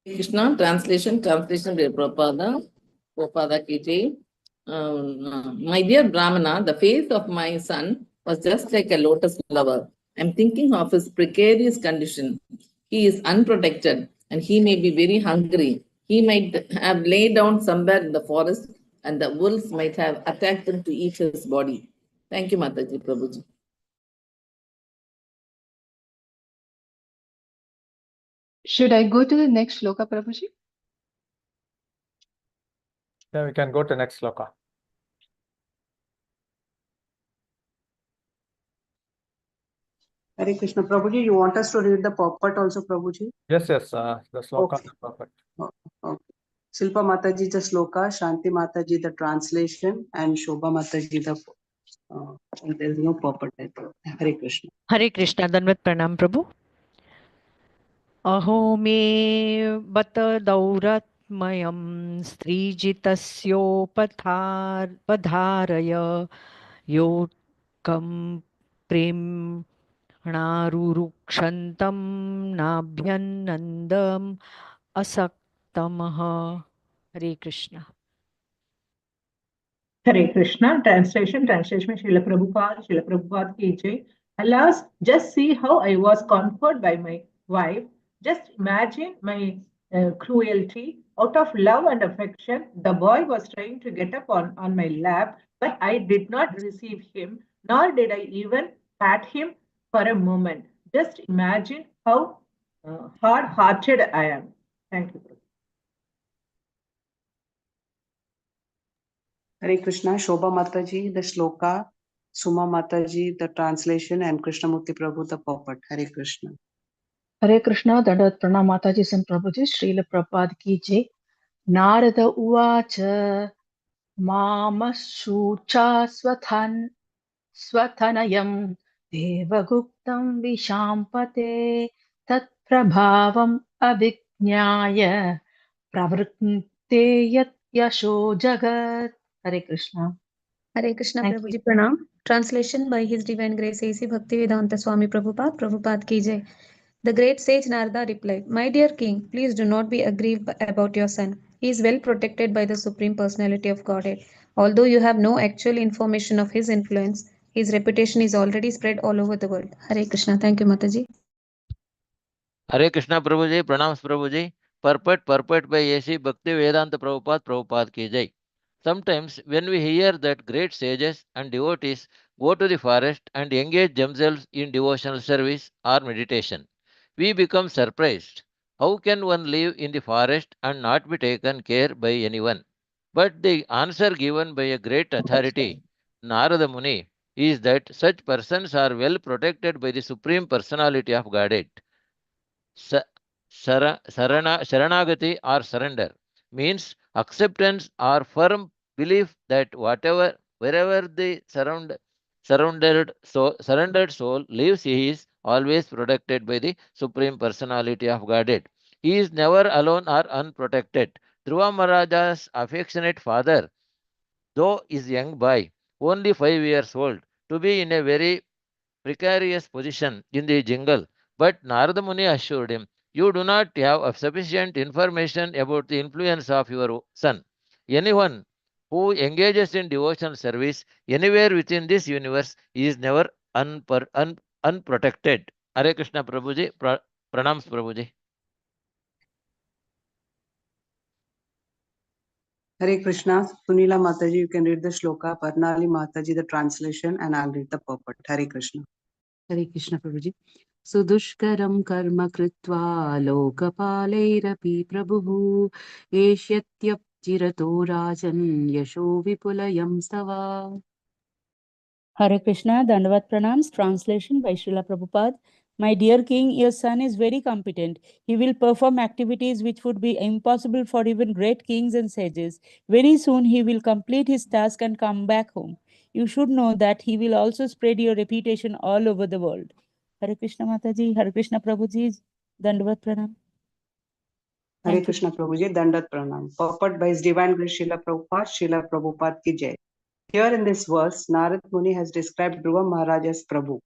Krishna, translation by Prabhupada ki jai. My dear Brahmana, the face of my son was just like a lotus flower. I'm thinking of his precarious condition. He is unprotected and he may be very hungry. He might have laid down somewhere in the forest and the wolves might have attacked him to eat his body. Thank you, Mataji Prabhuji. Should I go to the next shloka, Prabhuji? Then we can go to next sloka. Hare Krishna. Prabhuji, you want us to read the purport also, Prabhuji? Yes, the sloka. Okay. Perfect. Okay. Silpa Mataji the sloka, Shanti Mataji the translation, and Shobha Mataji the there is no purport. Hare Krishna. Hare Krishna. Danvat Pranam Prabhu. Aho me bata dauratmayam strijitasyopatharaya yotkam prem णारुरुक्षन्तं नाभ्यन्नन्दम् असक्तमः. Hare Krishna. Hare Krishna. Translation Srila Prabhupada ki jai. Alas, just see how I was conquered by my wife. Just imagine my cruelty. Out of love and affection, the boy was trying to get up on my lap, but I did not receive him, nor did I even pat him for a moment. Just imagine how hard-hearted I am. Thank you. Hare Krishna. Shobha Mataji the sloka, Suma Mataji the translation, and Krishnamurti Prabhu the purport. Hare Krishna. Hare Krishna, Dandavat Pranam Mataji and Prabhuji, Srila Prabhupada ki jai. Narada uvacha Mamashucha Swatanayam Devaguptam Vishampate Tat Prabhavam Abhijnaya Pravritte Yat Yasho Jagat. Hare Krishna. Hare Krishna. Thank Prabhuji Pranam. Translation by His Divine Grace A.C. Bhaktivedanta Swami Prabhupada ki jai. The great sage Narada replied, My dear king, please do not be aggrieved about your son. He is well protected by the Supreme Personality of Godhead. Although you have no actual information of his influence, his reputation is already spread all over the world. Hare Krishna. Thank you, Mataji. Hare Krishna Prabhuji, Pranams Prabhuji. Purport by A.C. Bhaktivedanta Prabhupada ki jai. Sometimes when we hear that great sages and devotees go to the forest and engage themselves in devotional service or meditation, we become surprised. How can one live in the forest and not be taken care by anyone? But the answer given by a great authority, Narada Muni, is that such persons are well protected by the Supreme Personality of Godhead. Sharanagati or surrender means acceptance or firm belief that wherever the surrendered soul lives, he is always protected by the Supreme Personality of Godhead. He is never alone or unprotected. Dhruva Maharaja's affectionate father, though is young boy, only 5 years old, to be in a very precarious position in the jungle, but Narada Muni assured him, You do not have sufficient information about the influence of your son. Anyone who engages in devotional service anywhere within this universe is never unprotected. Hare Krishna Prabhuji, Pranams Prabhuji. Hare Krishna. Sunila Mataji, you can read the shloka, Parnali Mataji the translation, and I'll read the purport. Hare Krishna. Hare Krishna Prabhuji. Sudushkaram karma kritva lokapalairapi prabhuhu esyatyapjirato rajan yasho vipulayam stava. Hare Krishna, Dandavat Pranams, translation by Srila Prabhupada. My dear king, your son is very competent. He will perform activities which would be impossible for even great kings and sages. Very soon he will complete his task and come back home. You should know that he will also spread your reputation all over the world. Hare Krishna Mataji, Hare Krishna Prabhuji, Dandavat Pranam. Hare Krishna Prabhuji, Dandat Pranam. Purport by His Divine Grace Srila Prabhupada ki jai. Here in this verse, Narad Muni has described Dhruva Maharaja's Prabhu.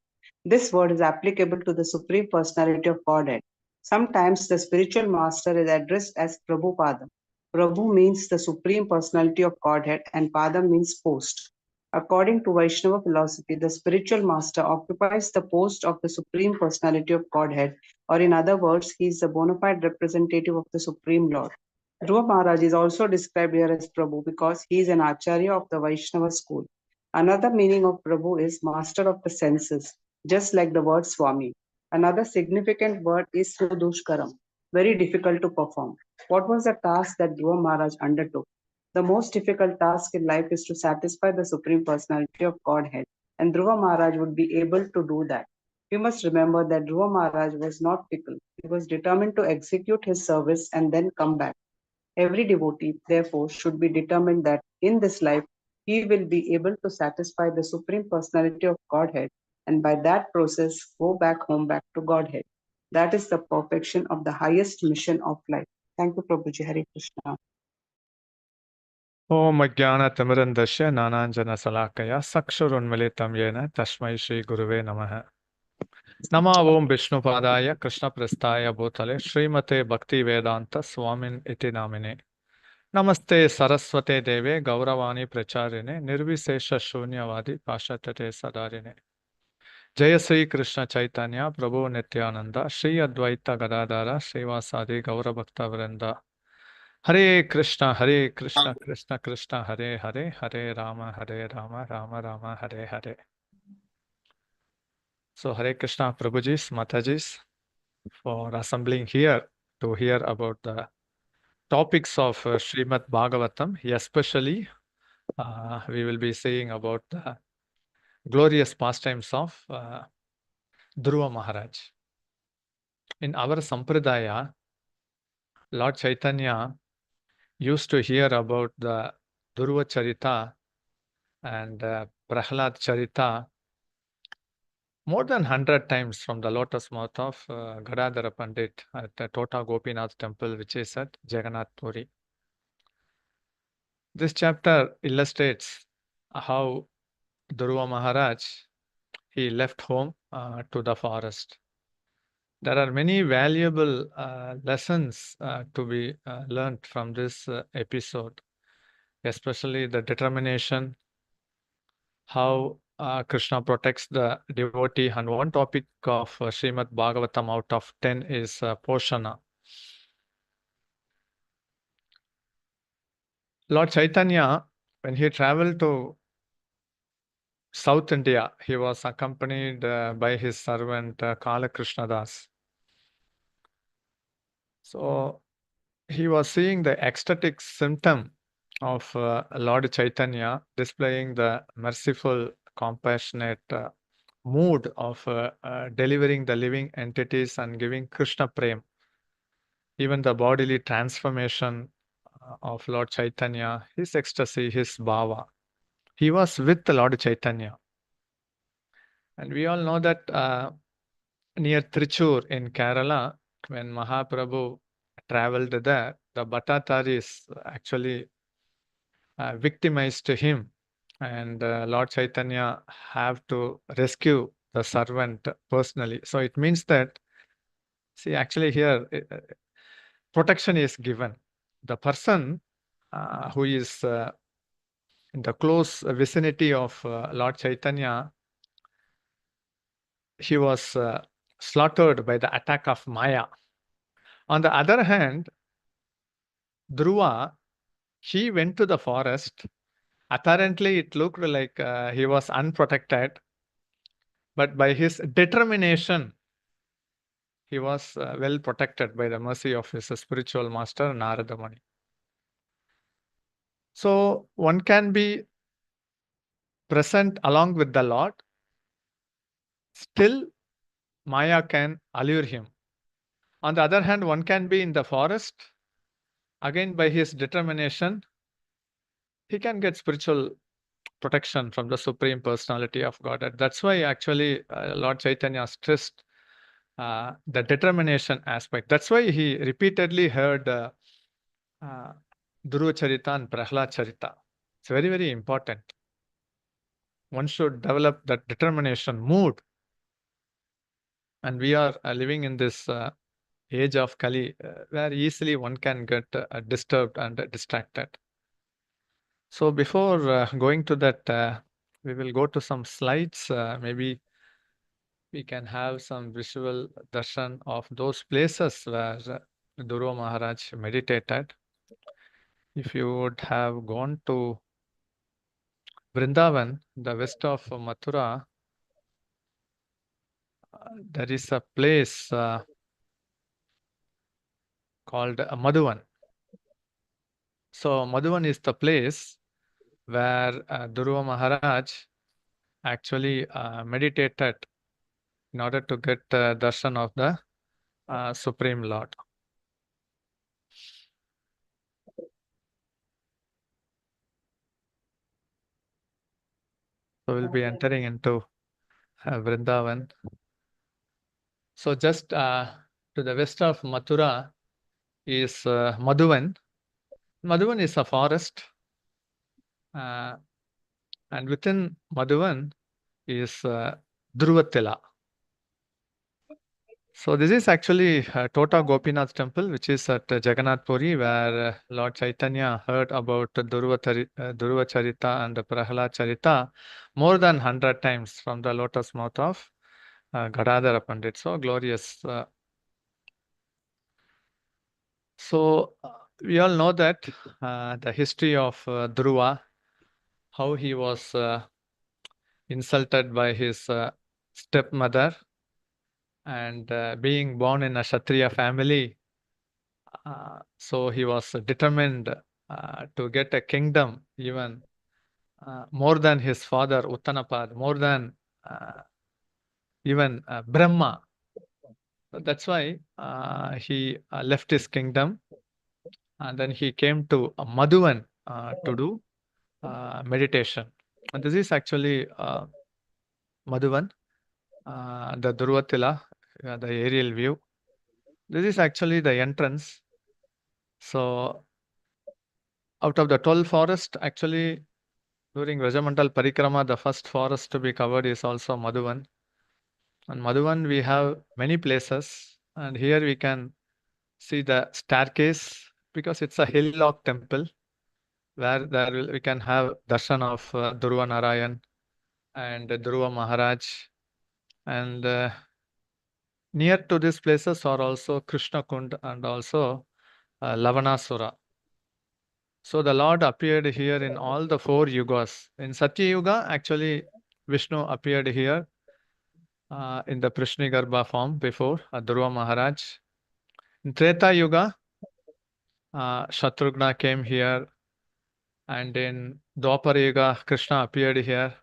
This word is applicable to the Supreme Personality of Godhead. Sometimes the spiritual master is addressed as Prabhupada. Prabhu means the Supreme Personality of Godhead and Pada means post. According to Vaishnava philosophy, the spiritual master occupies the post of the Supreme Personality of Godhead, or in other words, he is the bona fide representative of the Supreme Lord. Dhruva Maharaj is also described here as Prabhu because he is an Acharya of the Vaishnava school. Another meaning of Prabhu is master of the senses, just like the word Swami. Another significant word is Sudushkaram, very difficult to perform. What was the task that Dhruva Maharaj undertook? The most difficult task in life is to satisfy the Supreme Personality of Godhead, and Dhruva Maharaj would be able to do that. We must remember that Dhruva Maharaj was not fickle. He was determined to execute his service and then come back. Every devotee, therefore, should be determined that in this life he will be able to satisfy the Supreme Personality of Godhead, and by that process go back home, back to Godhead. That is the perfection of the highest mission of life. Thank you, Prabhuji. Hare Krishna. Om Ajnana Timirandasya Nananjana Salakaya Sakshurunmilitam Yena Tashmai Shri Guruve Namaha. Nama Om Vishnu Padaya Krishna Prasthaya Bhutale Srimate Bhakti Vedanta Swamin Iti Namine. Namaste Saraswate Deve Gauravani Pracharine Nirvisesha Shunyavadi Pashatate Sadarine. Jaya Sri Krishna Chaitanya Prabhu Nityananda Shri Advaita Gadadara Srivasadi Gaura Bhakta Vrinda. Hare Krishna, Krishna Krishna, Hare Hare, Hare Rama, Rama Rama, Hare Hare. So Hare Krishna Prabhujis, Matajis, for assembling here to hear about the topics of Shrimad Bhagavatam, especially we will be saying about the glorious pastimes of Dhruva Maharaj. In our Sampradaya, Lord Chaitanya used to hear about the Dhruva Charita and Prahlad Charita more than 100 times from the lotus mouth of Gadadhara Pandit at the Tota Gopinath temple, which is at Jagannath Puri. This chapter illustrates how Dhruva Maharaj, he left home to the forest. There are many valuable lessons to be learned from this episode, especially the determination, how Krishna protects the devotee, and one topic of Shrimad Bhagavatam out of 10 is Poshana. Lord Chaitanya, when he traveled to South India, he was accompanied by his servant Kala Krishna Das. So he was seeing the ecstatic symptom of Lord Chaitanya displaying the merciful, compassionate mood of delivering the living entities and giving Krishna Prem. Even the bodily transformation of Lord Chaitanya, his ecstasy, his bhava. He was with the Lord Chaitanya. And we all know that near Trichur in Kerala, when Mahaprabhu traveled there, the Bhattataris actually victimized him. And Lord Chaitanya have to rescue the servant personally. So it means that, see, actually here, protection is given. The person who is in the close vicinity of Lord Chaitanya, he was slaughtered by the attack of Maya. On the other hand, Dhruva, he went to the forest. Apparently, it looked like he was unprotected, but by his determination, he was well protected by the mercy of his spiritual master, Narada Muni. So one can be present along with the Lord, still Maya can allure him. On the other hand, one can be in the forest, again by his determination, he can get spiritual protection from the Supreme Personality of Godhead. That's why actually Lord Chaitanya stressed the determination aspect. That's why he repeatedly heard Dhruva Charita and Prahlad Charita. It's very, very important. One should develop that determination mood. And we are living in this age of Kali, where easily one can get disturbed and distracted. So before going to that, we will go to some slides. Maybe we can have some visual darshan of those places where Dhruva Maharaj meditated. If you would have gone to Vrindavan, the west of Mathura, there is a place called Madhuvan. So Madhuvan is the place where Dhruva Maharaj actually meditated in order to get darshan of the Supreme Lord. So we'll be entering into Vrindavan. So just to the west of Mathura is Madhuvan. Madhuvan is a forest, and within Madhuvan is Dhruvatila. So this is actually Tota Gopinath temple, which is at Jagannath Puri, where Lord Chaitanya heard about Dhruva Charita and Prahalad Charita more than 100 times from the lotus mouth of Gadadhara Pandit. So glorious. So we all know that the history of Dhruva, how he was insulted by his stepmother, and being born in a Kshatriya family, so he was determined to get a kingdom even more than his father Uttanapad, more than even Brahma. So that's why he left his kingdom, and then he came to Madhuvan to do meditation. And this is actually Madhuvan, the Dhruvatila, the aerial view. This is actually the entrance. So out of the 12 forests, actually during Rajamandal Parikrama, the first forest to be covered is also Madhuvan. And Madhuvan, we have many places, and here we can see the staircase because it's a hillock temple where we can have darshan of Dhruva Narayan and Dhruva Maharaj. And near to these places are also Krishna Kund and also Lavanasura. So the Lord appeared here in all the 4 yugas. In Satya Yuga, actually Vishnu appeared here in the Prishnigarbha form before Dhruva Maharaj. In Treta Yuga, Shatrughna came here, and in Dwapara Yuga, Krishna appeared here.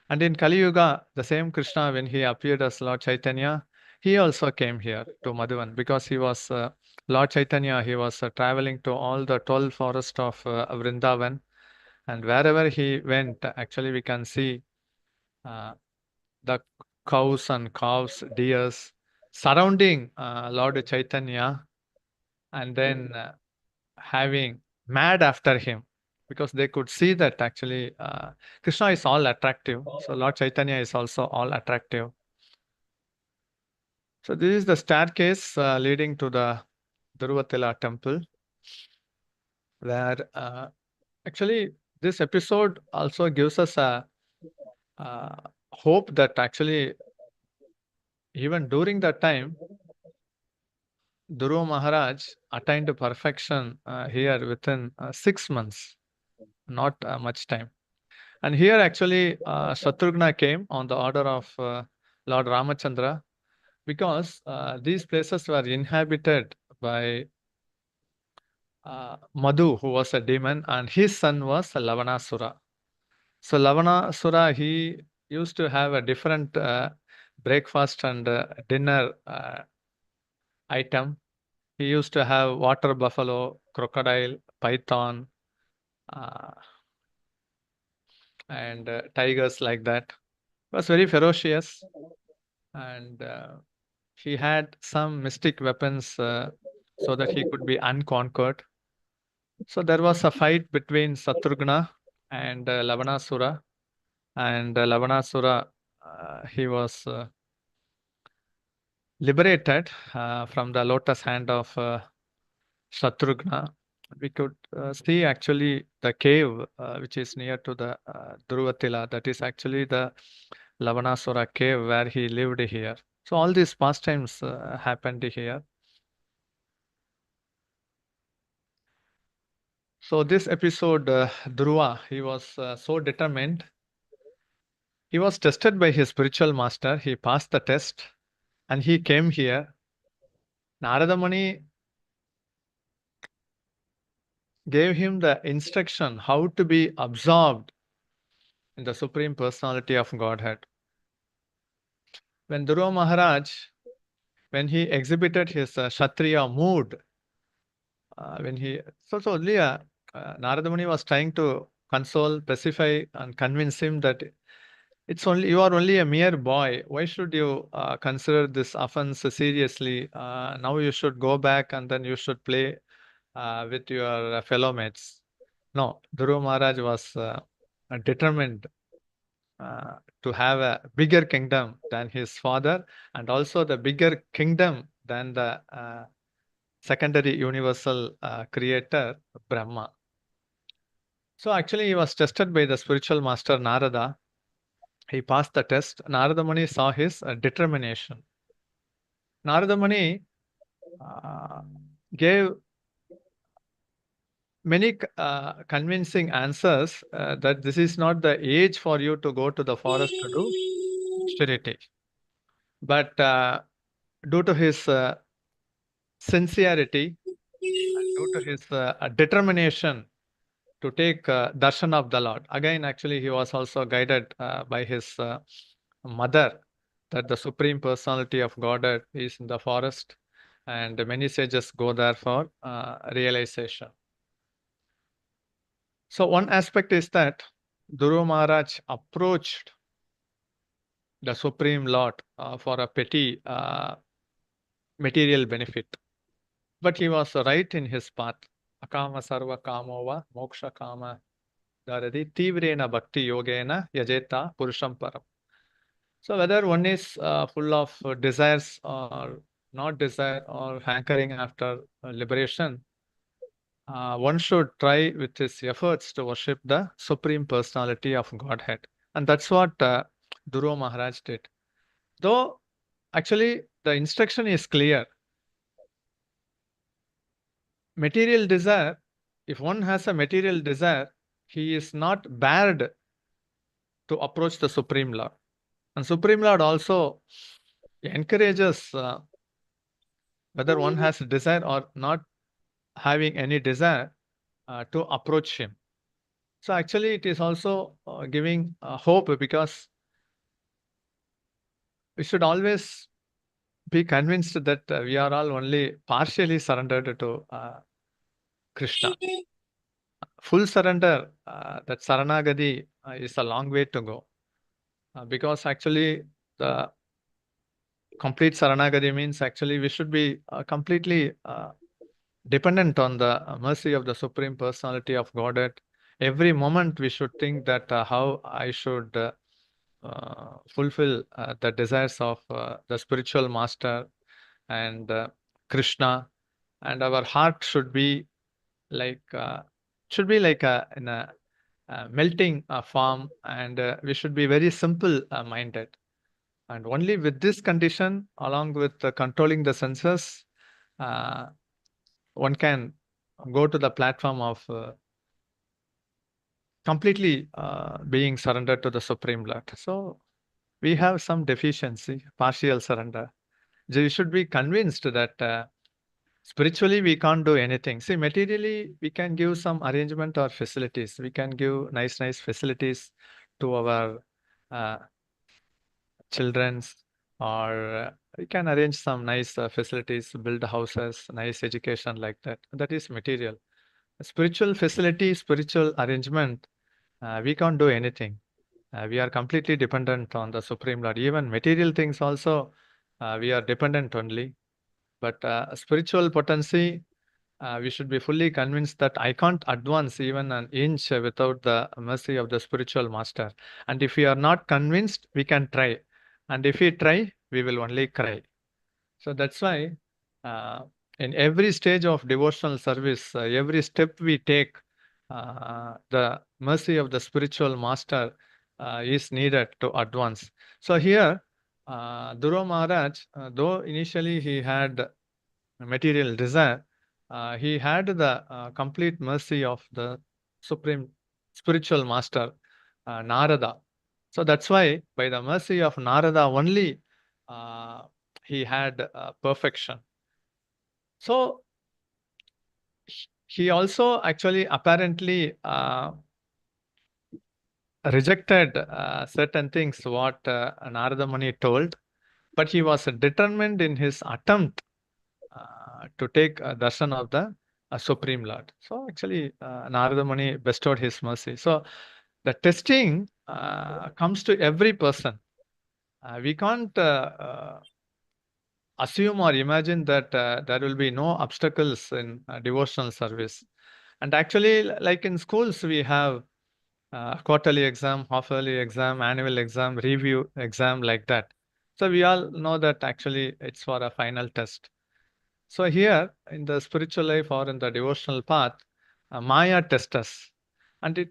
And in Kali Yuga, the same Krishna, when he appeared as Lord Chaitanya, he also came here to Madhuvan because he was Lord Chaitanya. He was traveling to all the 12 forests of Vrindavan, and wherever he went, actually we can see the cows and calves, deers surrounding Lord Chaitanya, and then having mad after him because they could see that actually Krishna is all attractive. So Lord Chaitanya is also all attractive. So this is the staircase leading to the Dhruvatila temple, where actually this episode also gives us a hope that actually even during that time, Dhruva Maharaj attained perfection here within 6 months, not much time. And here actually Shatrughna came on the order of Lord Ramachandra because these places were inhabited by Madhu, who was a demon, and his son was Lavanasura. So Lavanasura, he used to have a different breakfast and dinner item. He used to have water buffalo, crocodile, python, and tigers like that. He was very ferocious, and he had some mystic weapons so that he could be unconquered. So there was a fight between Shatrughna and Lavanasura, and Lavanasura, he was liberated from the lotus hand of Shatrughna. We could see actually the cave which is near to the Dhruvatila. That is actually the Lavanasura cave where he lived here. So all these pastimes happened here. So this episode, Dhruva, he was so determined. He was tested by his spiritual master. He passed the test and he came here. Narada Muni gave him the instruction how to be absorbed in the Supreme Personality of Godhead. When Dhruva Maharaj, when he exhibited his Kshatriya mood, Narada Muni was trying to console, pacify, and convince him that you are only a mere boy. Why should you consider this offense seriously? Now you should go back and then you should play with your fellow mates. No, Dhruva Maharaj was determined to have a bigger kingdom than his father, and also the bigger kingdom than the secondary universal creator, Brahma. So actually he was tested by the spiritual master Narada. He passed the test. Narada Muni saw his determination. Narada Muni gave many convincing answers that this is not the age for you to go to the forest to do austerity. But due to his sincerity, due to his determination to take darshan of the Lord. Again, actually, he was also guided by his mother that the Supreme Personality of Godhead is in the forest, and many sages go there for realization. So one aspect is that Dhruva Maharaj approached the Supreme Lord for a petty material benefit. But he was right in his path. Akama sarva kamova moksha kama daradi tivrena bhakti yogena yajeta purusham param. So whether one is full of desires or not desire or hankering after liberation, one should try with his efforts to worship the Supreme Personality of Godhead. And that's what Dhruva Maharaj did. Though actually the instruction is clear. Material desire, if one has a material desire, he is not barred to approach the Supreme Lord. And Supreme Lord also encourages whether one has a desire or not having any desire to approach him. So actually it is also giving hope, because we should always be convinced that we are all only partially surrendered to Krishna. Full surrender, that Saranagati is a long way to go. Because actually the complete Saranagati means actually we should be completely dependent on the mercy of the Supreme Personality of Godhead. Every moment we should think that how I should fulfill the desires of the spiritual master and Krishna, and our heart should be like in a melting form, and we should be very simple minded. And only with this condition, along with controlling the senses, one can go to the platform of completely being surrendered to the Supreme Lord. So we have some deficiency, partial surrender. So we should be convinced that spiritually we can't do anything. See, materially we can give some arrangement or facilities. We can give nice facilities to our children's, or we can arrange some nice facilities, build houses, nice education like that. That is material. Spiritual facility, spiritual arrangement, we can't do anything. We are completely dependent on the Supreme Lord. Even material things also, we are dependent only. But spiritual potency, we should be fully convinced that I can't advance even an inch without the mercy of the spiritual master. And if we are not convinced, we can try. And if we try, we will only cry. So that's why in every stage of devotional service, every step we take, the mercy of the spiritual master is needed to advance. So here, Dhruva Maharaj, though initially he had material desire, he had the complete mercy of the supreme spiritual master, Narada. So that's why by the mercy of Narada only, he had perfection. So he also actually apparently rejected certain things what Narada Muni told, but he was determined in his attempt to take darshan of the Supreme Lord. So actually Narada Muni bestowed his mercy. So the testing comes to every person. We can't assume or imagine that there will be no obstacles in devotional service. And actually, like in schools, we have quarterly exam, half-yearly exam, annual exam, review exam, like that. So we all know that actually it's for a final test. So here in the spiritual life or in the devotional path, Maya tests us. And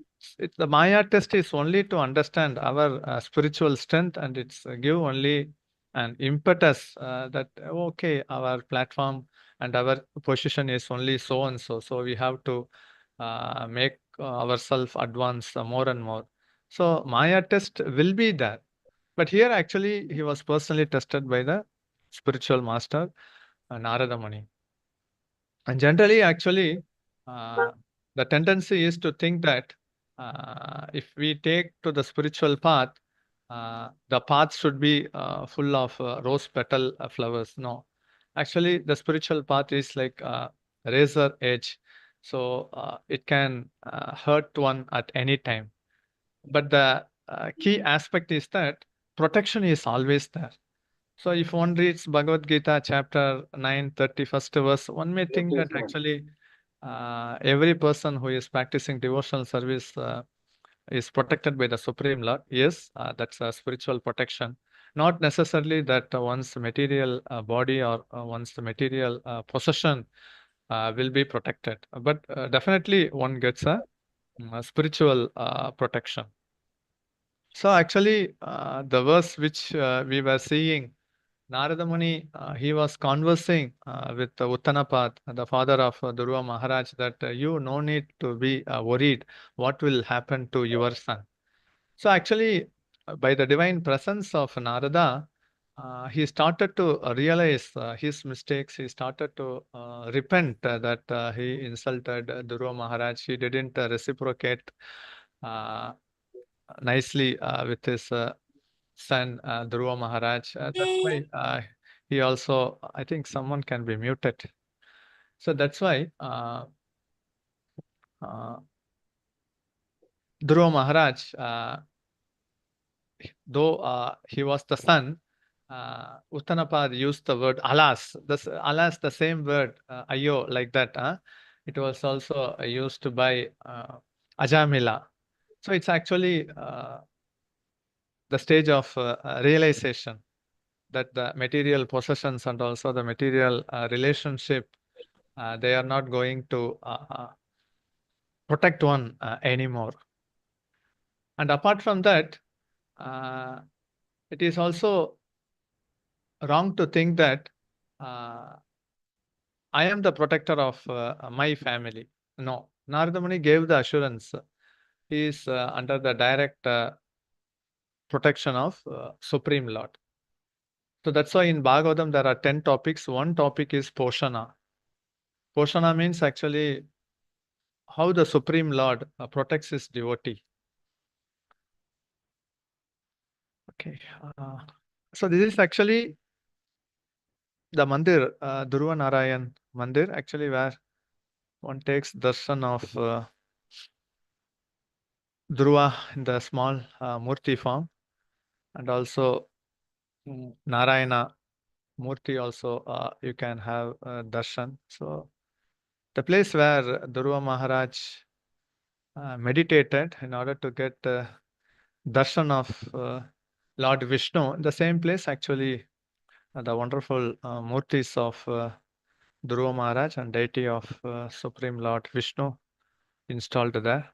the Maya test is only to understand our spiritual strength, and it's give only an impetus that, okay, our platform and our position is only so and so. So we have to make ourselves advance more and more. So Maya test will be there. But here actually he was personally tested by the spiritual master, Narada Muni. And generally, actually, the tendency is to think that if we take to the spiritual path, the path should be full of rose petal flowers. No, actually, the spiritual path is like a razor edge. So it can hurt one at any time. But the key aspect is that protection is always there. So if one reads Bhagavad Gita chapter 9, 31st verse, one may think that actually every person who is practicing devotional service is protected by the Supreme Lord. Yes, that's a spiritual protection. Not necessarily that one's material body or one's material possession will be protected, but definitely one gets a spiritual protection. So actually, the verse which we were seeing, Narada Muni, he was conversing with Uttanapad, the father of Dhruva Maharaj, that you no need to be worried what will happen to your son. So actually, by the divine presence of Narada, he started to realize his mistakes. He started to repent that he insulted Dhruva Maharaj. He didn't reciprocate nicely with his son Dhruva Maharaj. That's why he also, I think someone can be muted. So that's why Dhruva Maharaj, though he was the son, Uttanapad used the word alas. Alas, the same word, ayo, like that. It was also used by Ajamila. So it's actually the stage of realization that the material possessions and also the material relationship, they are not going to protect one anymore. And apart from that, it is also wrong to think that I am the protector of my family. No, Narada Muni gave the assurance. He is under the direct protection of Supreme Lord. So that's why in Bhagavatam there are 10 topics. One topic is Poshana. Poshana means actually how the Supreme Lord protects his devotee. Okay. So this is actually the mandir, Dhruva Narayan mandir, actually where one takes darshan of Dhruva in the small murti form, and also Narayana murti also you can have darshan. So the place where Dhruva Maharaj meditated in order to get darshan of Lord Vishnu, the same place actually the wonderful murtis of Dhruva Maharaj and deity of Supreme Lord Vishnu installed there.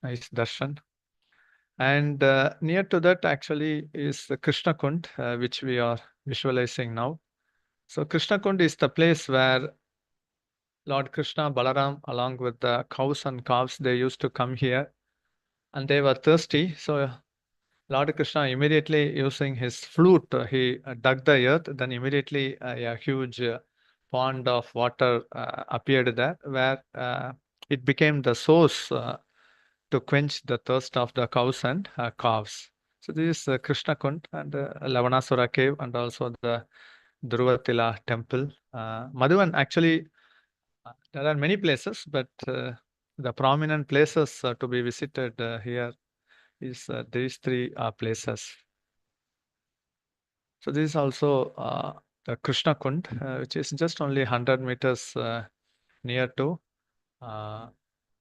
Nice darshan. And near to that actually is the Krishna Kund, which we are visualizing now. So Krishna Kund is the place where Lord Krishna, Balaram, along with the cows and calves, they used to come here and they were thirsty. So Lord Krishna immediately using his flute, he dug the earth, then immediately a huge pond of water appeared there where it became the source to quench the thirst of the cows and calves. So this is Krishna Kund and Lavanasura cave and also the Dhruvatila temple. Madhuvan, actually, there are many places, but the prominent places to be visited here is these three places. So this is also the Krishna Kund, which is just only 100 meters near to the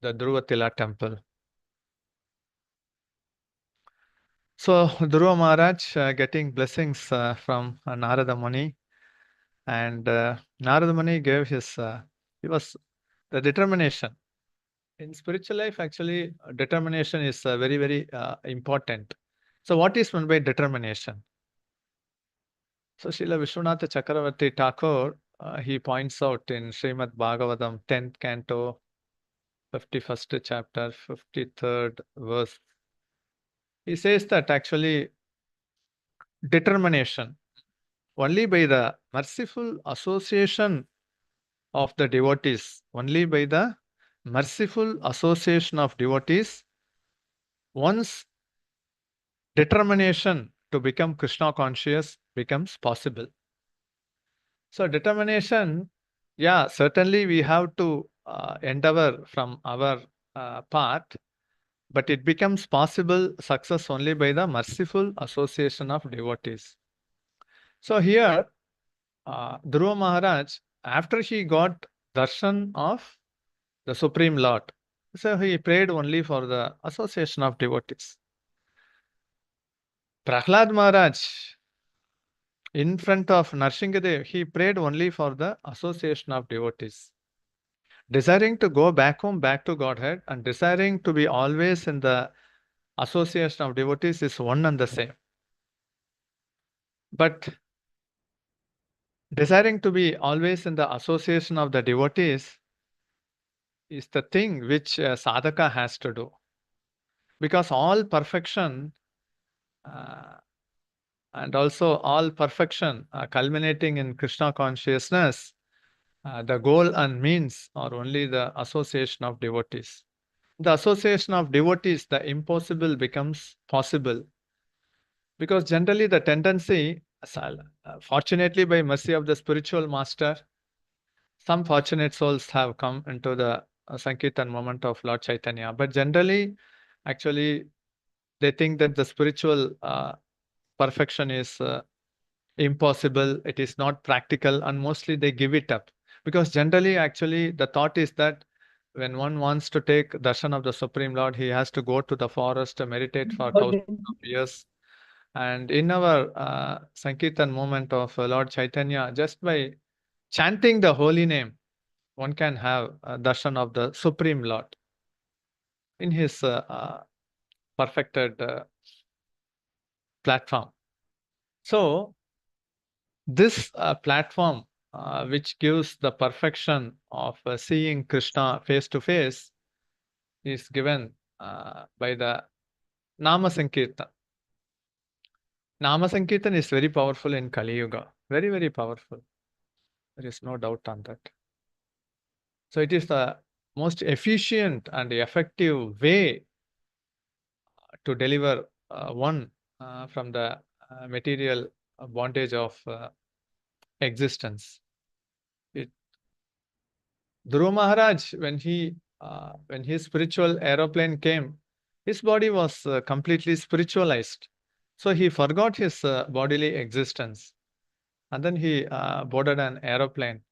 Dhruvatila temple. So Dhruva Maharaj getting blessings from Narada Muni, and Narada Muni gave his, he was the determination. In spiritual life, actually, determination is very, very important. So what is meant by determination? So Srila Vishwanatha Chakravarti Thakur, he points out in Shrimad Bhagavatam, 10th canto, 51st chapter, 53rd verse. He says that actually determination, only by the merciful association of the devotees, only by the merciful association of devotees, one's determination to become Krishna conscious becomes possible. So determination, yeah, certainly we have to endeavor from our part, but it becomes possible success only by the merciful association of devotees. So here, Dhruva Maharaj, after he got darshan of the Supreme Lord, so he prayed only for the association of devotees. Prahlad Maharaj, in front of Narsinghadev, he prayed only for the association of devotees. Desiring to go back home, back to Godhead, and desiring to be always in the association of devotees is one and the same. But desiring to be always in the association of the devotees is the thing which sadhaka has to do. Because all perfection and also all perfection culminating in Krishna consciousness, the goal and means are only the association of devotees. The association of devotees, the impossible becomes possible. Because generally the tendency, fortunately by mercy of the spiritual master, some fortunate souls have come into the Sankirtan moment of Lord Chaitanya. But generally, actually, they think that the spiritual perfection is impossible, it is not practical, and mostly they give it up. Because generally, actually, the thought is that when one wants to take darshan of the Supreme Lord, he has to go to the forest to meditate for thousands of years. And in our Sankirtan moment of Lord Chaitanya, just by chanting the holy name, one can have darshan of the Supreme Lord in his perfected platform. So, this platform, which gives the perfection of seeing Krishna face to face, is given by the Nama Sankirtan. Nama Sankirtan is very powerful in Kali Yuga. Very, very powerful. There is no doubt on that. So it is the most efficient and effective way to deliver one from the material bondage of existence. Dhruva Maharaj, when his spiritual aeroplane came, his body was completely spiritualized. So he forgot his bodily existence. And then he boarded an aeroplane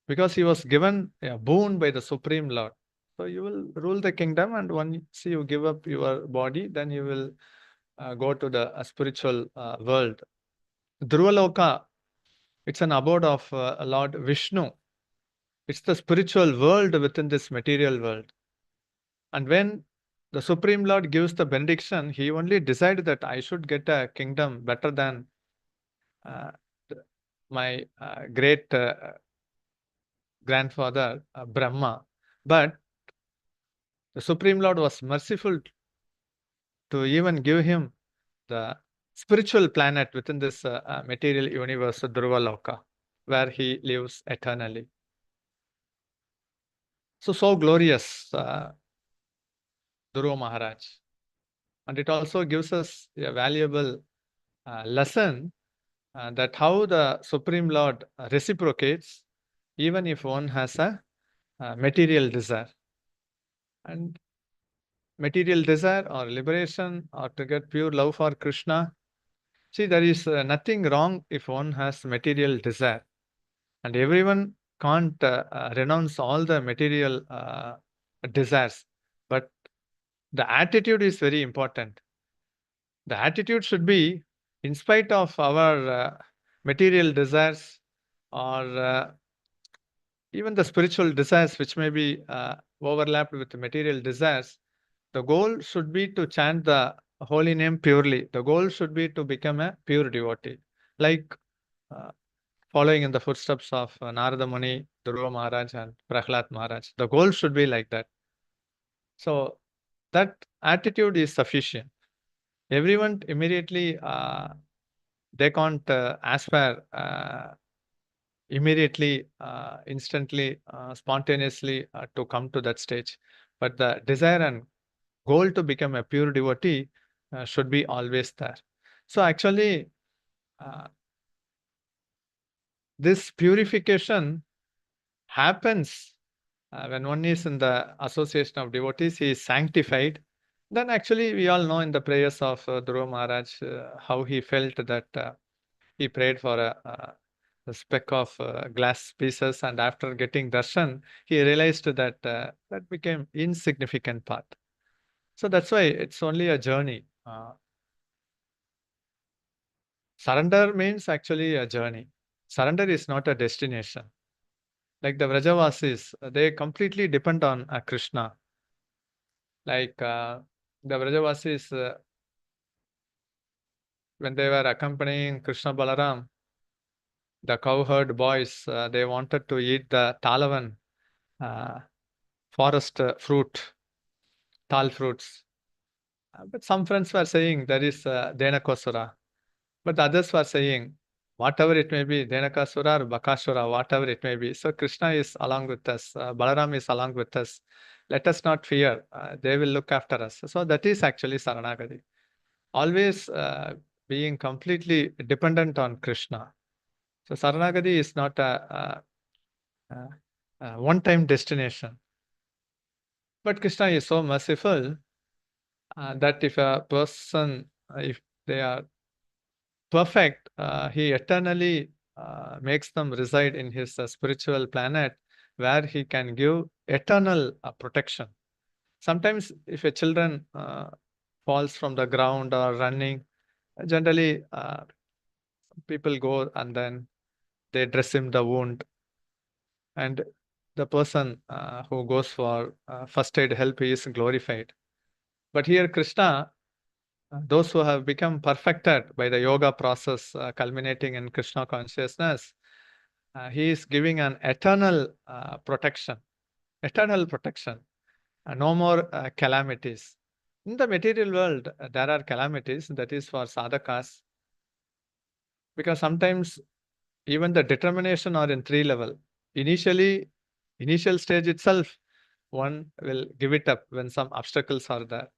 because he was given a boon by the Supreme Lord. So you will rule the kingdom, and once you give up your body, then you will go to the spiritual world Dhruvaloka, it's an abode of Lord Vishnu. It's the spiritual world within this material world. And when the Supreme Lord gives the benediction, he only decided that I should get a kingdom better than my great grandfather, Brahma. But the Supreme Lord was merciful to even give him the spiritual planet within this material universe, Dhruvaloka, where he lives eternally. So glorious, Dhruva Maharaj. And it also gives us a valuable lesson that how the Supreme Lord reciprocates even if one has a material desire. And material desire or liberation or to get pure love for Krishna, see, there is nothing wrong if one has material desire. And everyone can't renounce all the material desires. But the attitude is very important. The attitude should be, in spite of our material desires or even the spiritual desires which may be overlapped with the material desires, the goal should be to chant the holy name purely. The goal should be to become a pure devotee, like following in the footsteps of Narada Muni, Dhruva Maharaj and Prahlad Maharaj. The goal should be like that. So that attitude is sufficient. Everyone immediately, they can't aspire immediately, instantly, spontaneously to come to that stage. But the desire and goal to become a pure devotee should be always there. So actually, this purification happens when one is in the association of devotees, he is sanctified. Then actually we all know in the prayers of Dhruva Maharaj how he felt that he prayed for a speck of glass pieces, and after getting darshan, he realized that that became insignificant part. So that's why it's only a journey. Surrender means actually a journey. Surrender is not a destination. Like the Vrajavasis, they completely depend on Krishna. Like the Vrajavasis, when they were accompanying Krishna Balaram, the cowherd boys, they wanted to eat the talavan forest fruit, tal fruits. But some friends were saying there is Denakasura. But others were saying, whatever it may be, Denakasura or Bakasura, whatever it may be. So Krishna is along with us, Balaram is along with us. Let us not fear, they will look after us. So that is actually Saranagati. Always being completely dependent on Krishna. So Saranagati is not a one-time destination. But Krishna is so merciful that if a person, if they are perfect, he eternally makes them reside in his spiritual planet where he can give eternal protection. Sometimes if a children falls from the ground or running, generally people go and then they dress him the wound, and the person who goes for first aid help is glorified. But here Krishna, those who have become perfected by the yoga process culminating in Krishna consciousness, he is giving an eternal protection, no more calamities. In the material world, there are calamities, that is for sadhakas, because sometimes even the determination are in 3 level. Initial stage itself, one will give it up when some obstacles are there.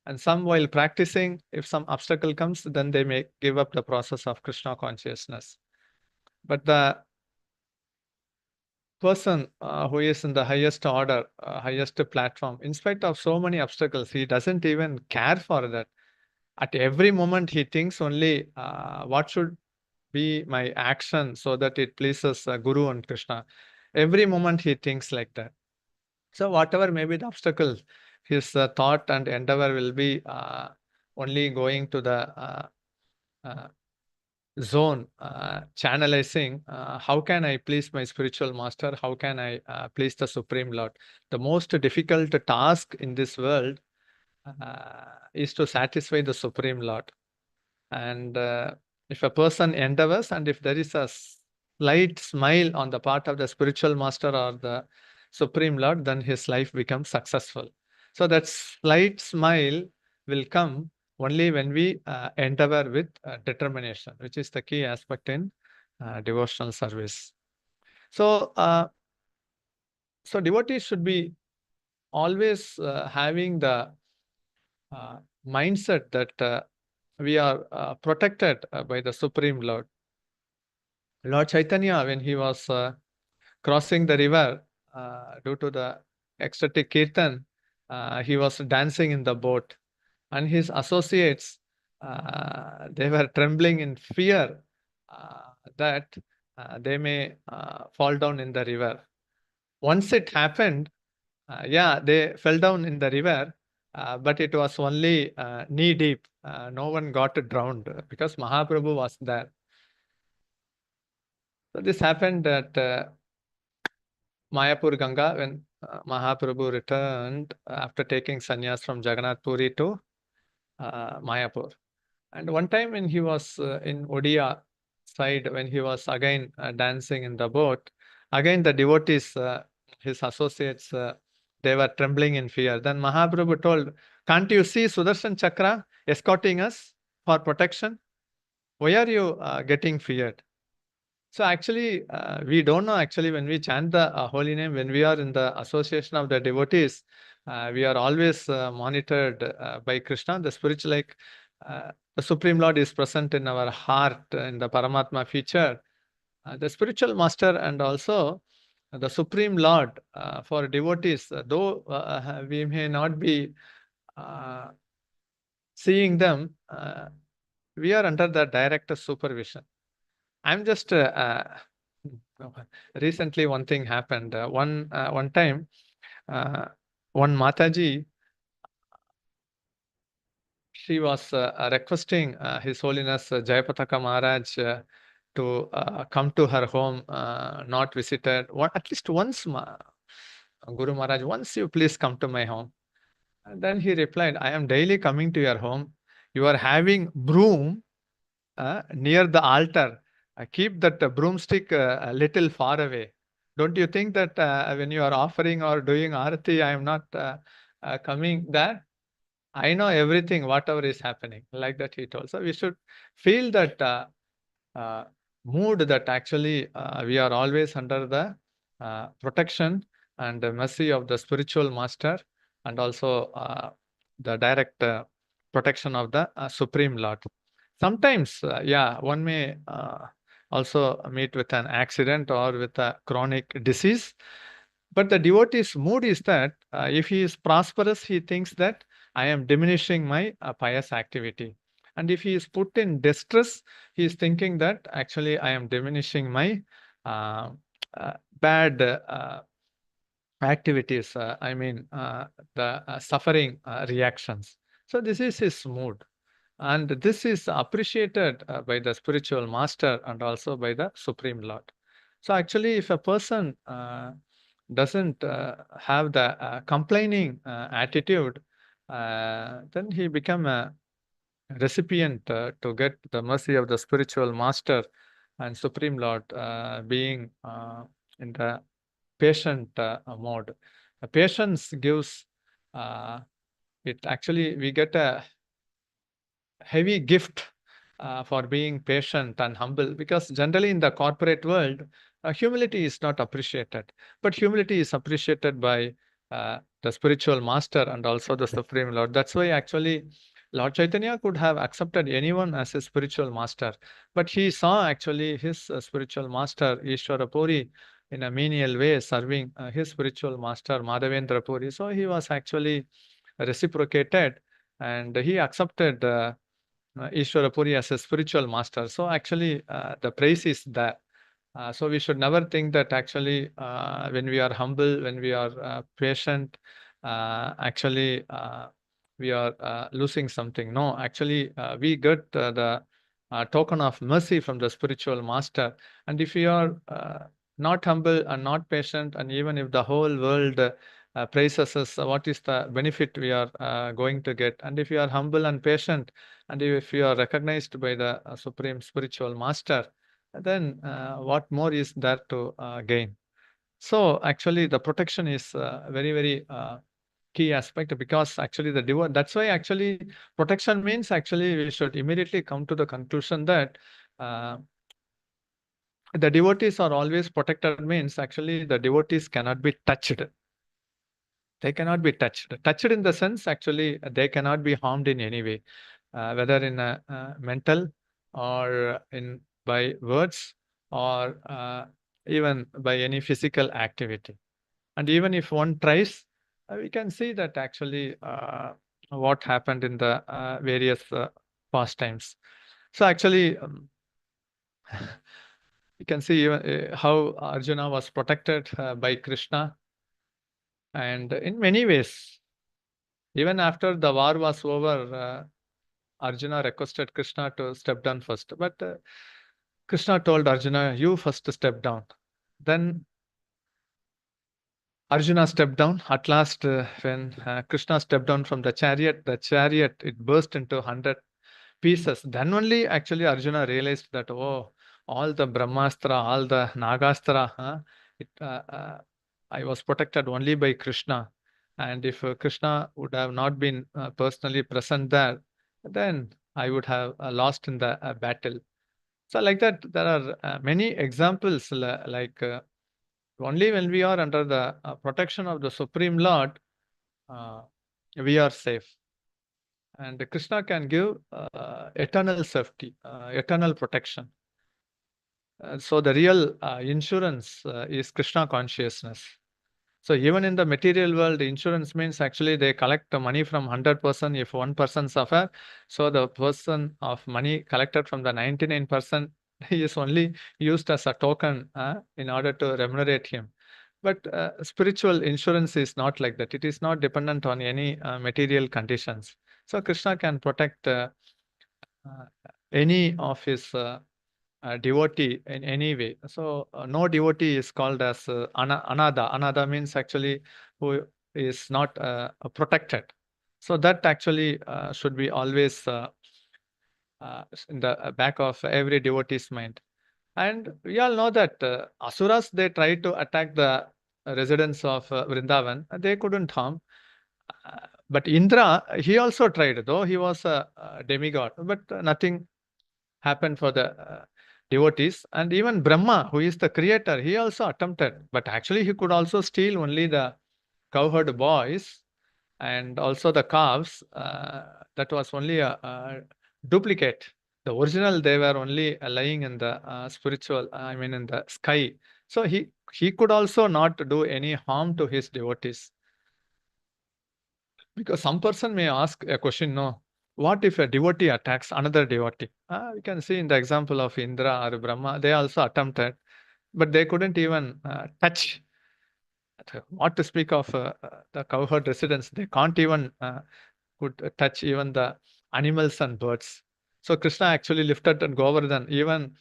And some, while practicing, if some obstacle comes, then they may give up the process of Krishna consciousness. But the person who is in the highest order, highest platform, in spite of so many obstacles, he doesn't even care for that. At every moment, he thinks only what should be my action so that it pleases Guru and Krishna. Every moment he thinks like that. So whatever may be the obstacle, his thought and endeavor will be only going to the zone, channelizing, how can I please my spiritual master? How can I please the Supreme Lord? The most difficult task in this world is to satisfy the Supreme Lord. And if a person endeavors, and if there is a slight smile on the part of the spiritual master or the Supreme Lord, then his life becomes successful. So that slight smile will come only when we endeavor with determination, which is the key aspect in devotional service. So, so devotees should be always having the mindset that we are protected by the Supreme Lord. Lord Chaitanya, when he was crossing the river due to the ecstatic kirtan, he was dancing in the boat, and his associates, they were trembling in fear that they may fall down in the river. Once it happened, yeah, they fell down in the river, but it was only knee deep. No one got drowned because Mahaprabhu was there. So this happened at Mayapur Ganga when Mahaprabhu returned after taking sannyas from Jagannath Puri to Mayapur. And one time when he was in Odia side, when he was again dancing in the boat, again the devotees, his associates, they were trembling in fear. Then Mahaprabhu told, can't you see Sudarshan Chakra escorting us for protection? Why are you getting feared? So actually, we don't know actually when we chant the holy name, when we are in the association of the devotees, we are always monitored by Krishna, the spiritual, like the Supreme Lord is present in our heart, in the Paramatma feature. The spiritual master and also the Supreme Lord for devotees, though we may not be seeing them, we are under the direct supervision. I'm just recently one thing happened. One time, one Mataji, she was requesting His Holiness Jayapataka Maharaj to come to her home, not visited. At least once, Guru Maharaj, once you please come to my home. And then he replied, I am daily coming to your home. You are having broom near the altar. Keep that broomstick a little far away. Don't you think that when you are offering or doing arati, I am not coming there? I know everything, whatever is happening. Like that he told. So we should feel that mood that actually we are always under the protection and the mercy of the spiritual master, and also the direct protection of the Supreme Lord. Sometimes, yeah, one may also meet with an accident or with a chronic disease. But the devotee's mood is that if he is prosperous, he thinks that I am diminishing my pious activity. And if he is put in distress, he is thinking that actually I am diminishing my bad activities, the suffering reactions. So this is his mood. And this is appreciated by the spiritual master and also by the Supreme Lord. So actually, if a person doesn't have the complaining attitude, then he become a recipient to get the mercy of the spiritual master and Supreme Lord, being in the patient mode. Patience gives it actually, we get a heavy gift for being patient and humble, because generally in the corporate world, humility is not appreciated, but humility is appreciated by the spiritual master and also the Supreme Lord. That's why actually Lord Chaitanya could have accepted anyone as a spiritual master, but he saw actually his spiritual master Ishwara Puri in a menial way serving his spiritual master Madhavendra Puri. So he was actually reciprocated and he accepted Ishwara Puri as a spiritual master. So actually the praise is there. So we should never think that actually when we are humble, when we are patient, actually we are losing something. No, actually we get the token of mercy from the spiritual master. And if you are not humble and not patient, and even if the whole world praises us, what is the benefit we are going to get? And if you are humble and patient, and if you are recognized by the supreme spiritual master, then what more is there to gain? So actually the protection is very, very key aspect, because actually that's why actually protection means actually we should immediately come to the conclusion that the devotees are always protected, means actually the devotees cannot be touched. They cannot be touched. Touched in the sense actually they cannot be harmed in any way, whether in a mental or in by words or even by any physical activity. And even if one tries, we can see that actually what happened in the various pastimes. So actually, you can see how Arjuna was protected by Krishna. And in many ways, even after the war was over, Arjuna requested Krishna to step down first. But Krishna told Arjuna, you first step down. Then Arjuna stepped down. At last, when Krishna stepped down from the chariot, it burst into 100 pieces. Then only actually Arjuna realized that, oh, all the Brahmastra, all the Nagastra, I was protected only by Krishna. And if Krishna would have not been personally present there, then I would have lost in the battle. So like that, there are many examples like only when we are under the protection of the Supreme Lord, we are safe. And Krishna can give eternal safety, eternal protection. So the real insurance is Krishna consciousness. So even in the material world, insurance means actually they collect the money from 100% if one person suffer. So the person of money collected from the 99% is only used as a token in order to remunerate him. But spiritual insurance is not like that. It is not dependent on any material conditions. So Krishna can protect any of his devotee in any way. So no devotee is called as anada. Anada means actually who is not protected. So that actually should be always in the back of every devotee's mind. And we all know that asuras, they tried to attack the residents of Vrindavan. They couldn't harm. But Indra, he also tried, though he was a demigod, but nothing happened for the devotees. And even Brahma, who is the creator, he also attempted, but actually he could also steal only the cowherd boys and also the calves. That was only a duplicate. The original, they were only lying in the spiritual, in the sky. So he could also not do any harm to his devotees. Because some person may ask a question, no, what if a devotee attacks another devotee? We can see in the example of Indra or Brahma, they also attempted, but they couldn't even touch. What to speak of the cowherd residents? They can't even could touch even the animals and birds. So Krishna actually lifted Govardhan, even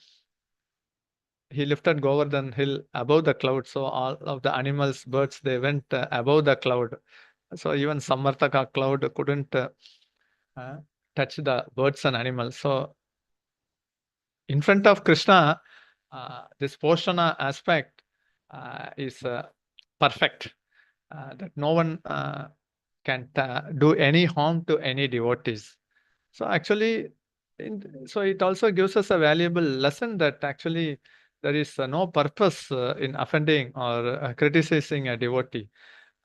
he lifted Govardhan hill above the cloud. So all of the animals, birds, they went above the cloud. So even Samartaka cloud couldn't touch the birds and animals. So in front of Krishna, this Poshana aspect is perfect. That no one can do any harm to any devotees. So actually, so it also gives us a valuable lesson that actually there is no purpose in offending or criticizing a devotee.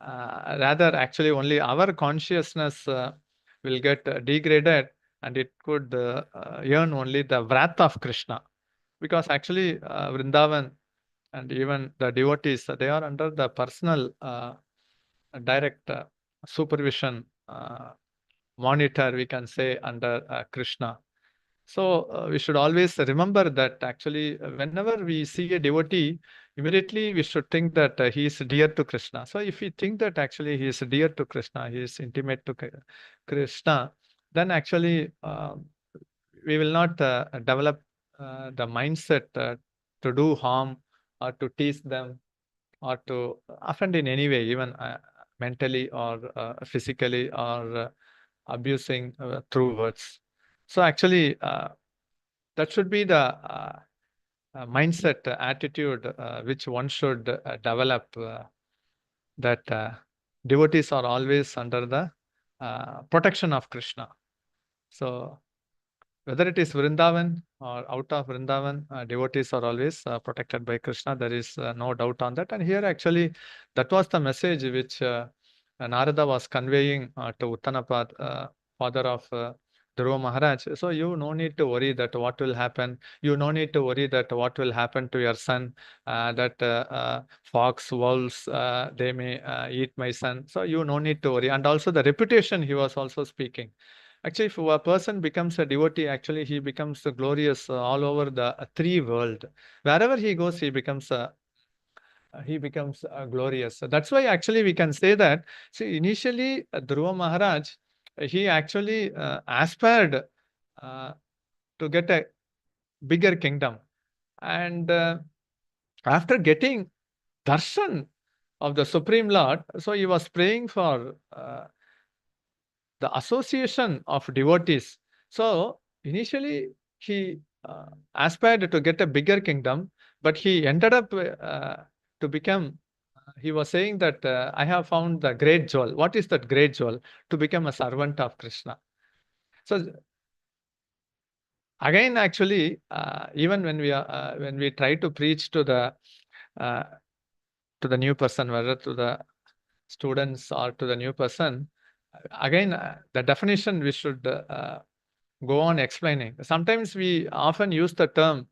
Rather, actually, only our consciousness will get degraded, and it could earn only the wrath of Krishna. Because actually, Vrindavan and even the devotees, they are under the personal direct supervision, monitor, we can say, under Krishna. So we should always remember that actually whenever we see a devotee, immediately we should think that he is dear to Krishna. So if we think that actually he is dear to Krishna, he is intimate to Krishna, then actually we will not develop the mindset to do harm or to tease them or to offend in any way, even mentally or physically or abusing through words. So actually, that should be the mindset, attitude which one should develop, that devotees are always under the protection of Krishna. So whether it is Vrindavan or out of Vrindavan, devotees are always protected by Krishna. There is no doubt on that. And here actually, that was the message which Narada was conveying to Uttanapad, father of Dhruva Maharaj. So you no need to worry that what will happen. You no need to worry that what will happen to your son, that fox, wolves, they may eat my son. So you no need to worry. And also the reputation he was also speaking. Actually, if a person becomes a devotee, actually he becomes glorious all over the three world. Wherever he goes, he becomes glorious. So that's why actually we can say that. See, initially Dhruva Maharaj, he actually aspired to get a bigger kingdom, and after getting darshan of the Supreme Lord, so he was praying for the association of devotees. So initially he aspired to get a bigger kingdom, but he ended up to become, he was saying that I have found the great jewel. What is that great jewel? To become a servant of Krishna. So again, actually, even when we try to preach to the new person, whether to the students or to the new person, again, the definition we should go on explaining. Sometimes we often use the term,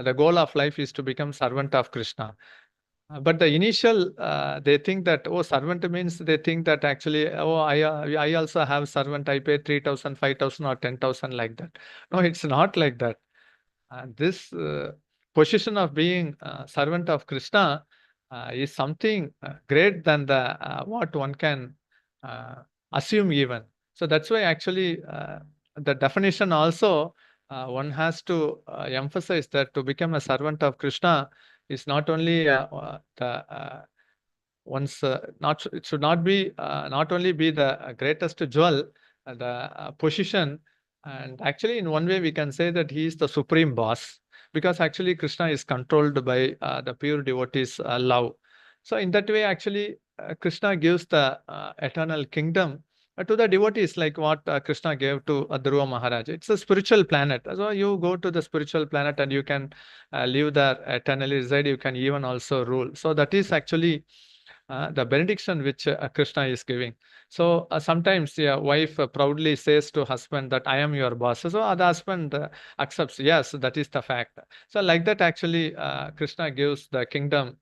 the goal of life is to become servant of Krishna. But the initial, they think that, oh, servant means they think that actually, oh, I also have servant, I pay 3,000, 5,000 or 10,000 like that. No, it's not like that. And this position of being servant of Krishna is something great than the what one can assume even. So that's why actually the definition also one has to emphasize that to become a servant of Krishna is not only the one's not it should not be not only be the greatest jewel, the position, and actually in one way we can say that he is the supreme boss, because actually Krishna is controlled by the pure devotees' love. So in that way, actually Krishna gives the eternal kingdom to the devotees, like what Krishna gave to Dhruva Maharaj. It's a spiritual planet. So you go to the spiritual planet and you can live there eternally, reside. You can even also rule. So that is actually the benediction which Krishna is giving. So sometimes a wife proudly says to husband that I am your boss. So the husband accepts, yes, that is the fact. So like that, actually, Krishna gives the kingdom,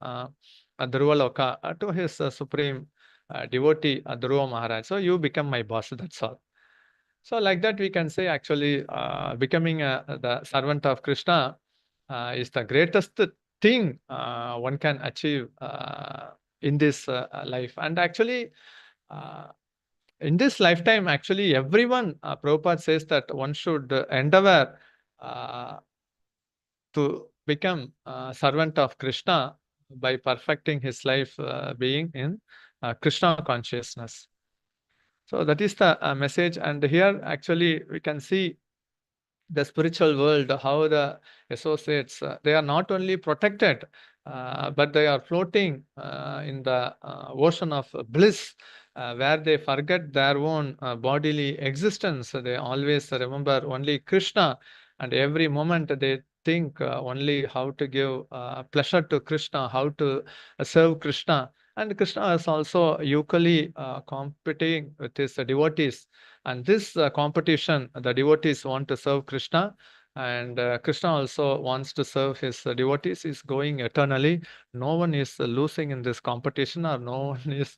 Dhruvaloka, to his supreme devotee, Dhruva Maharaj. So you become my boss, that's all. So like that, we can say actually becoming the servant of Krishna is the greatest thing one can achieve in this life. And actually, in this lifetime, actually, everyone, Prabhupada says that one should endeavor to become servant of Krishna by perfecting his life being in Krishna consciousness. So that is the message. And here, actually, we can see the spiritual world, how the associates, they are not only protected, but they are floating in the ocean of bliss, where they forget their own bodily existence. They always remember only Krishna, and every moment they think only how to give pleasure to Krishna, how to serve Krishna. And Krishna is also equally competing with his devotees. And this competition, the devotees want to serve Krishna, and Krishna also wants to serve his devotees, is going eternally. No one is losing in this competition, or no one is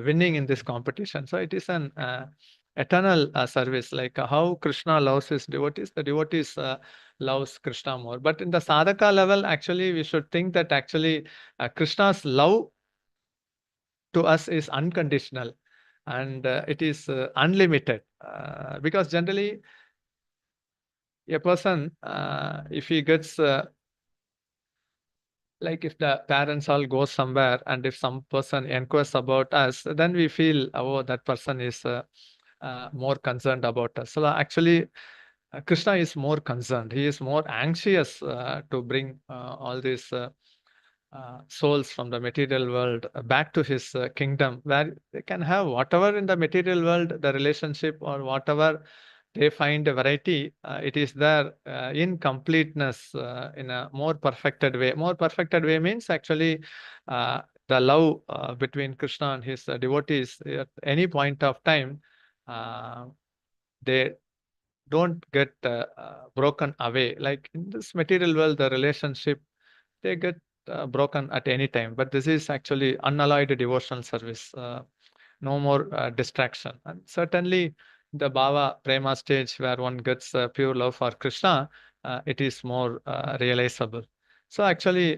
winning in this competition. So it is an eternal service, like how Krishna loves his devotees, the devotees loves Krishna more. But in the sadhaka level, actually, we should think that actually Krishna's love to us is unconditional, and it is unlimited, because generally a person, if he gets like if the parents all go somewhere and if some person inquires about us, then we feel, oh, that person is more concerned about us. So actually, Krishna is more concerned. He is more anxious to bring all these souls from the material world back to his kingdom, where they can have whatever in the material world, the relationship or whatever they find a variety, it is there in completeness in a more perfected way. More perfected way means actually the love between Krishna and his devotees at any point of time, they don't get broken away. Like in this material world, the relationship, they get broken at any time. But this is actually unalloyed devotional service. No more distraction. And certainly the Bhava Prema stage where one gets pure love for Krishna, it is more realizable. So actually,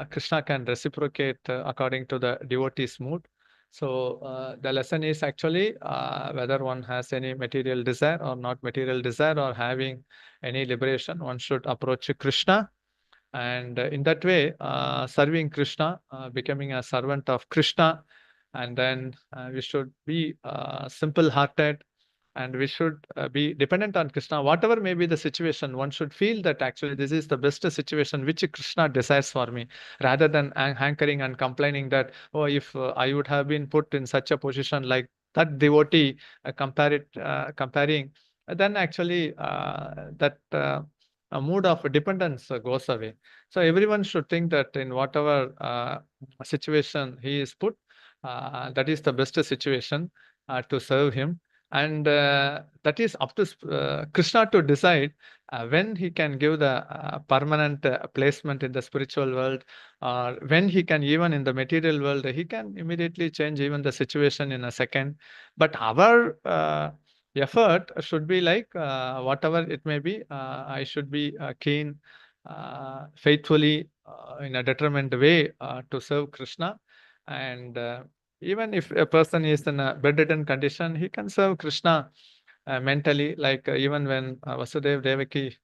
Krishna can reciprocate according to the devotee's mood. So the lesson is actually whether one has any material desire or not material desire or having any liberation, one should approach Krishna. And in that way, serving Krishna, becoming a servant of Krishna, and then we should be simple-hearted, and we should be dependent on Krishna. Whatever may be the situation, one should feel that actually this is the best situation which Krishna desires for me, rather than hankering and complaining that, oh, if I would have been put in such a position like that devotee, comparing, then actually that a mood of dependence goes away. So everyone should think that in whatever situation he is put, that is the best situation to serve him. And that is up to Krishna to decide when he can give the permanent placement in the spiritual world, or when he can, even in the material world, he can immediately change even the situation in a second. But our effort should be like whatever it may be, I should be keen, faithfully, in a determined way to serve Krishna. And even if a person is in a bedridden condition, he can serve Krishna mentally. Like even when Vasudeva Devaki,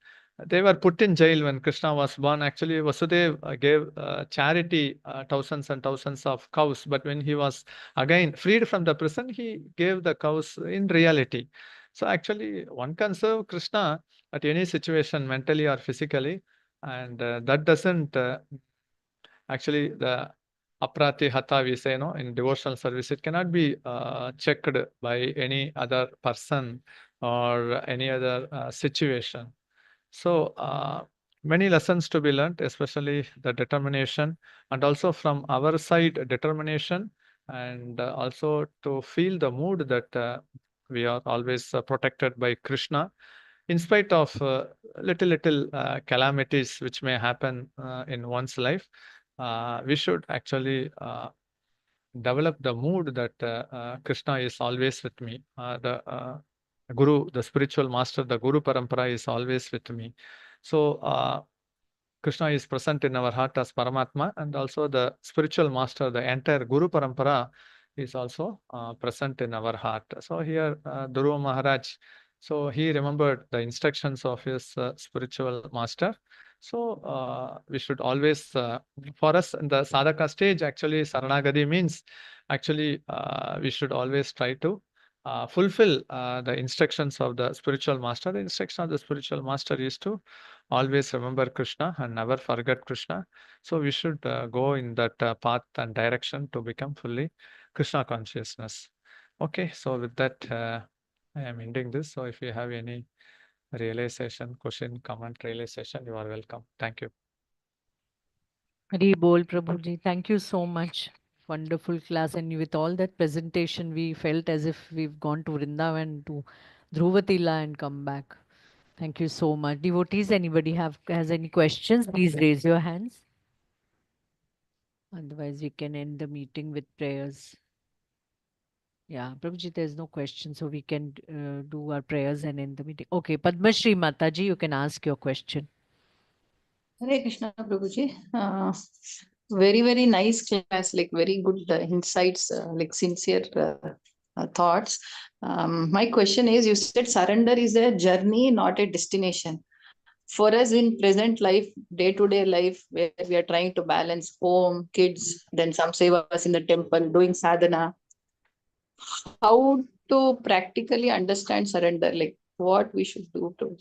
they were put in jail when Krishna was born. Actually, Vasudeva gave charity, thousands and thousands of cows. But when he was again freed from the prison, he gave the cows in reality. So actually, one can serve Krishna at any situation, mentally or physically. And that doesn't actually, the aprati hata, we say, no, in devotional service, it cannot be checked by any other person or any other situation. So many lessons to be learned, especially the determination, and also from our side determination, and also to feel the mood that we are always protected by Krishna, in spite of little calamities which may happen in one's life. We should actually develop the mood that Krishna is always with me. The Guru, the spiritual master, the Guru Parampara is always with me. So Krishna is present in our heart as Paramatma, and also the spiritual master, the entire Guru Parampara is also present in our heart. So here, Dhruva Maharaj, so he remembered the instructions of his spiritual master. So we should always, for us in the sadhaka stage, actually Saranagati means actually we should always try to fulfill the instructions of the spiritual master. The instruction of the spiritual master is to always remember Krishna and never forget Krishna. So we should go in that path and direction to become fully Krishna consciousness. Okay, so with that, I am ending this. So if you have any realization, question, comment, realization, you are welcome. Thank you. Hari Bol Prabhuji, thank you so much. Wonderful class, and with all that presentation, we felt as if we've gone to Vrindavan, to Dhruvatila and come back. Thank you so much. Devotees, anybody has any questions, please raise your hands. Otherwise, we can end the meeting with prayers. Yeah, Prabhuji, there's no question, so we can do our prayers and end the meeting. Okay, Padma Shri Mataji, you can ask your question. Hare Krishna, Prabhuji. Very, very nice class, like very good insights, like sincere thoughts. My question is, you said surrender is a journey, not a destination. for us in present life, day-to-day life, where we are trying to balance home, kids, then some sevas in the temple, doing sadhana, how to practically understand surrender, like what we should do to.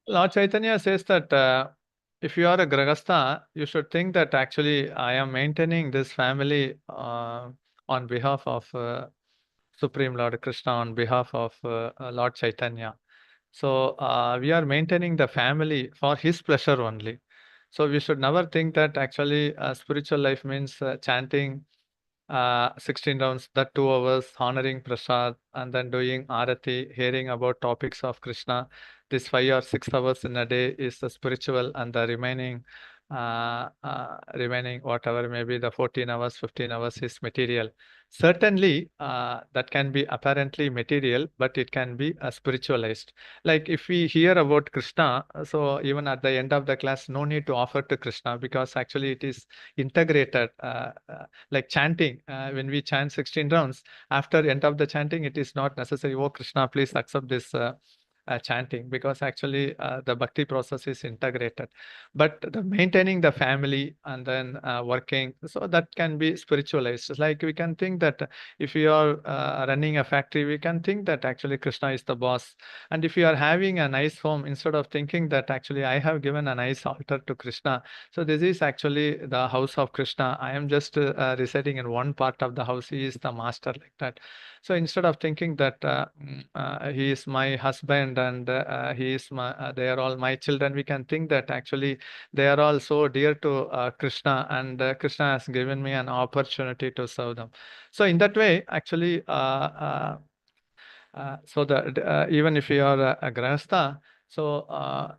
Lord Chaitanya says that if you are a Grahastha, you should think that actually I am maintaining this family on behalf of Supreme Lord Krishna, on behalf of Lord Chaitanya. So we are maintaining the family for his pleasure only. So we should never think that actually spiritual life means chanting 16 rounds, that 2 hours, honoring Prasad, and then doing Arati, hearing about topics of Krishna. This 5 or 6 hours in a day is the spiritual, and the remaining whatever, maybe the 14 hours, 15 hours is material. Certainly, that can be apparently material, but it can be spiritualized. Like if we hear about Krishna, so even at the end of the class, no need to offer to Krishna, because actually it is integrated. Like chanting, when we chant 16 rounds, after end of the chanting, it is not necessary, oh Krishna, please accept this chanting, because actually the bhakti process is integrated. But the maintaining the family and then working, so that can be spiritualized. It's like we can think that if you are running a factory, we can think that actually Krishna is the boss. And if you are having a nice home, instead of thinking that actually I have given a nice altar to Krishna, so this is actually the house of Krishna, I am just residing in one part of the house, he is the master, like that. So instead of thinking that he is my husband and he is my, they are all my children, we can think that actually they are all so dear to Krishna, and Krishna has given me an opportunity to serve them. So in that way, actually, so that even if you are a Grahastha, so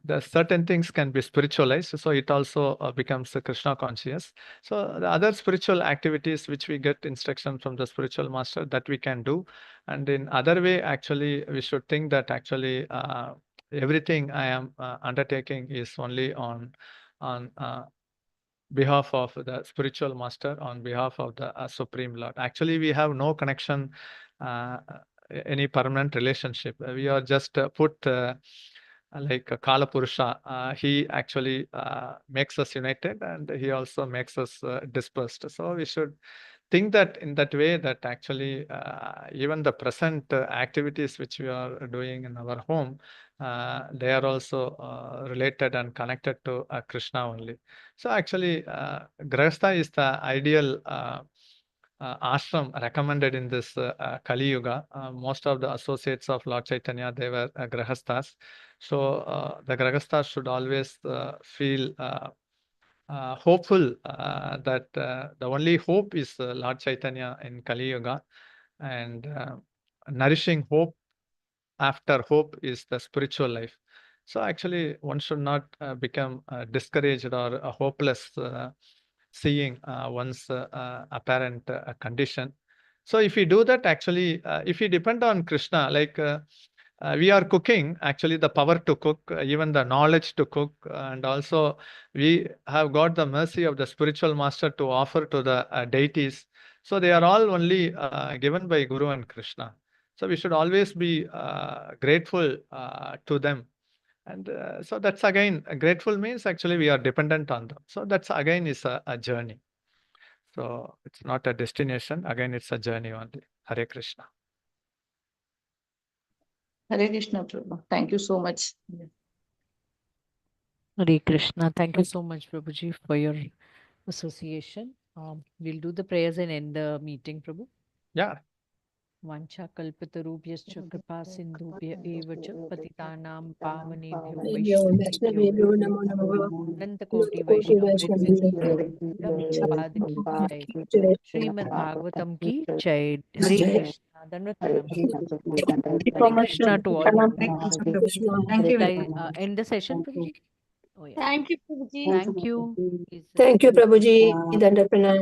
the certain things can be spiritualized, so it also becomes Krishna conscious. So the other spiritual activities which we get instruction from the spiritual master, that we can do. And in other way, actually, we should think that actually everything I am undertaking is only on behalf of the spiritual master, on behalf of the Supreme Lord. Actually, we have no connection, any permanent relationship. We are just put like Kala Purusha. He actually makes us united, and he also makes us dispersed. So we should think that in that way, that actually even the present activities which we are doing in our home, they are also related and connected to Krishna only. So actually, Grahastha is the ideal ashram recommended in this Kali Yuga. Most of the associates of Lord Chaitanya, they were Grahasthas. So the Grahasthas should always feel hopeful that the only hope is Lord Chaitanya in Kali Yuga, and nourishing hope after hope is the spiritual life. So actually, one should not become discouraged or hopeless seeing one's apparent condition. So if we do that, actually, if we depend on Krishna, like we are cooking, actually the power to cook, even the knowledge to cook, and also we have got the mercy of the spiritual master to offer to the deities. So they are all only given by Guru and Krishna. So we should always be grateful to them. And so that's again, grateful means actually we are dependent on them. So that's again is a journey. So it's not a destination. Again, it's a journey only. Hare Krishna. Hare Krishna, Prabhu. Thank you so much. Hare Krishna. Thank you so much, Prabhuji, for your association. We'll do the prayers and end the meeting, Prabhu. Yeah. Vancha kalpatarubhyascha kripa sindhubhya eva cha patitanam pavanebhyo vaishnavebhyo Ananta Koti Vaishnava Prabhupada ki jai. Shrimad Bhagavatam ki jai. Hare Krishna. Dandavat pranam. Hare Krishna to all. Thank you. Shall I end the session, Prabhuji? Oh, yeah. Thank you, Prabhuji. Thank you. Thank you, Prabhuji. Dandavat pranam.